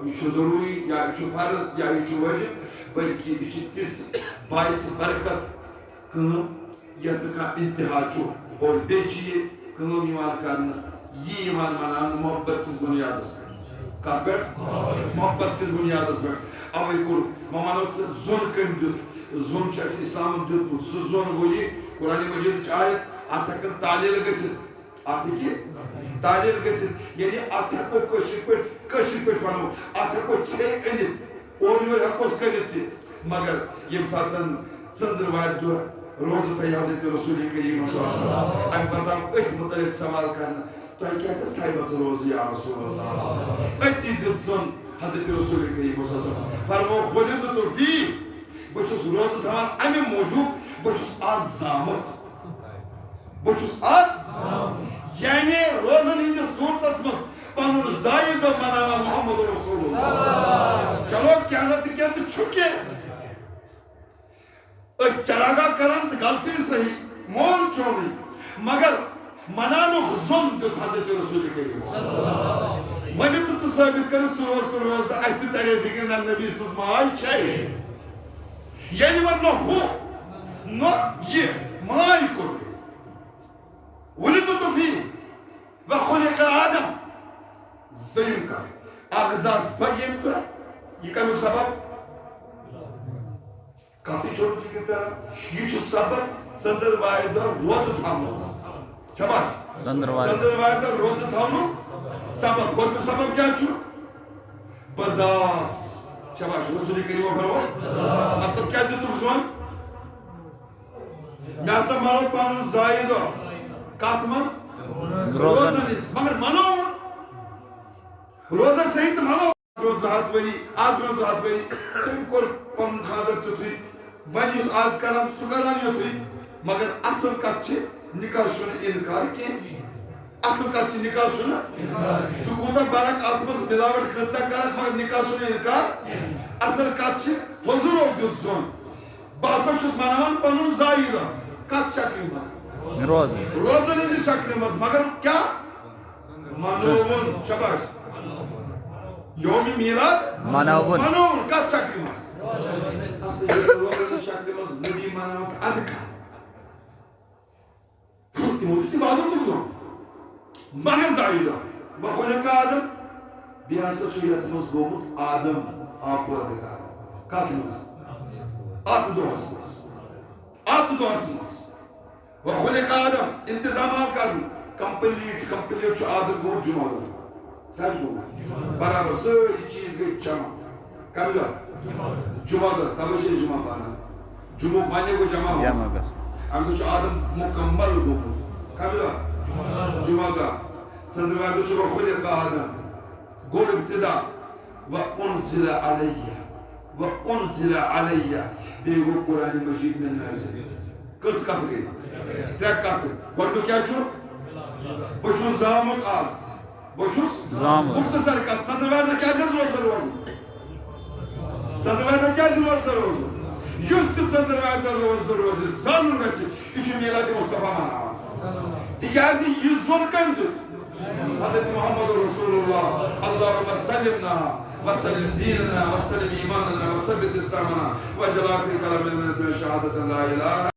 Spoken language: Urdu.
یہ ضروری یا یہ فرض یا یہ واجب بلکہ یہ تیز باعث برکت کام یت کا انتہا اور بیچیے کام ایمان کرنا یہ ایمان منان محبت کس بنیادس پہ کت پہ محبت کس بنیادس پہ اوے کور ممانو سے زون کم دیت زون چھ اسلام دیت سہ زون گو یہ قرآن مجید آیت ات ہکن تعلیل گژھت ات ہکی تعلیل گژھت یعنی ات ہکو کشر پہ ونو ات ہکو ژھے أنِتھ اور یور ہکوس کٔرِتھ تہِ مگر یم ساتن ژندر وارِ دۄہ روزٕ تھٲے حضرت رسول کریم صلی اللہ علیہ وسلم اَمہِ پتہٕ أتھۍ متعلق سوال کرنہٕ تۄہہِ کیٛازِ ٲس تھایمٕژ روزٕ یا رسول اللہ أتی دیُت زوٚن حضرت رسول کریم صلی اللہ علیہ وسلم فرموو وُلِدتُ فیہ بہٕ چھُس روزٕ تھاوان اَمہِ موٗجوٗب بہٕ چھُس آز زامُت بہٕ چھُس آز یعنی روزن ہٕنٛدِس صوٗرتس منٛز پنُن زایہِ دۄہ مناوان محمد رسول اللہ چلو کیٚنٛہہ نتہٕ کیٚنٛہہ تہِ چھُ کیٚنٛہہ أسۍ چراگاہ کران تہٕ غلطی صحیح مول چونٕے مگر مناونُک زوٚن دیُت حضرت رسول کریم وۄنۍ تہٕ ژٕ ثٲبت کٔرِتھ ژٕ روز تہٕ اَسہِ تہِ ترے فِکر نہ نبی سٕنٛز ماے چھے ییٚلہِ وۄنۍ نہ ہُہ نہ یہِ ماے کوٚت گٔے وُلِدتُ فیہ وخُلق آدم دوٚیِم کتھ اکھ زاس بے ییٚمہِ دۄہ یہِ کمیُک سبب کتھٕے چھُنہٕ فِکر تران یہِ چھُ سبب ژندر وارِ دۄہ روزٕ تھاونُک چھا بات ژندر وارِ دۄہ روزٕ تھاونُک سبب گۄڈنیُک سبب کیٛاہ چھُ بہٕ زاس چھا بات رسول کریمو فرموو مطلب کیٛاہ دیُتُکھ زوٚن مےٚ ہسا منوو پنُن زایہِ دۄہ کتھ منٛز روزن ہٕنٛز مگر منووُن روزن صحیح تہٕ منوو برٛونٛہہ 2 ہتھ ؤری آز برٛونٛہہ 2 ہتھ ؤری تٔمۍ کوٚر پنُن خانٛدر تیُتھُے وۄنۍ یُس آز کران سُہ کران یُتھُے مگر اصل کتھ چھِ نکاح چھُنہٕ انکار کینٛہہ اصل کتھ چھِ نکاح چھُنہٕ ژٕ کوٗتاہ برکھ اتھ منٛز ملاوٹ کۭژاہ کرکھ مگر نکاح چھُنہٕ انکار اصل کتھ چھِ حضورو دیُت زوٚن بہٕ ہسا چھُس مناوان پنُن زایہِ دۄہ کتھ شکلہِ منٛز روزن ہٕنٛدِ شکلہِ منٛز مگر کیٛاہ منووُن شاباش یومِ میلاد منووُن کتھ شکلہِ منٛز روزن شکلہِ منٛز نبی مناوان تہٕ ادٕ کتھ تِمو دیُت عبادتُک زوٚن مگر زایہِ دۄہ وخُلق آدم بیٚیہِ ہسا چھُ یتھ منٛز گوٚمُت آدم آو پٲدٕ کرنہٕ کتھ منٛز اتھ دۄہس منٛز وخُلق آدم انتظام آو کرنہٕ کمپلیٹ چھُ آدم گوٚمُت جمعہ دۄہ کیٛاہ چھُ گوٚمُت برابر سٲری چیٖز گٔے جمع کمہِ دۄہ جمعہ دۄہ توے چھِ أسۍ جمعہ پران جمعُک معنی گوٚو جمع اَمہِ دۄہ چھُ آدم مُکمل گوٚمُت کمہِ دۄہ جمعہ دۄہ ژندر وارِ دۄہ چھُ وخُلق آدم گوٚو ابتدا وانزل علیہ بیٚیہِ گوٚو قرآنِ مجیٖد مےٚ نازل کٔژ کتھٕ گٔے 3 کتھٕ گۄڈنیُک کیٛاہ چھُ بہٕ چھُس زامُت آز بہٕ چھُس مختصر کتھ ژندر وارِ دۄہ کیٛازِ روزدر روزُن ژندر وارِ دۄہ کیٛازِ روزدر روزُن یُس تہِ ژندر وارِ دۄہ روزدر روزِ زانُن گژھِ یہِ چھُ میلاد مصطفیٰ مناوان تِکیٛازِ یہِ زوٚن کٔمۍ دیُت حضرت محمد رسول اللہ اللہُمَّ سلِمنا وسلم دیننا وسلم ایماننا وثبت اسلامنا واجعل آخر کلامنا من شهادة لا اله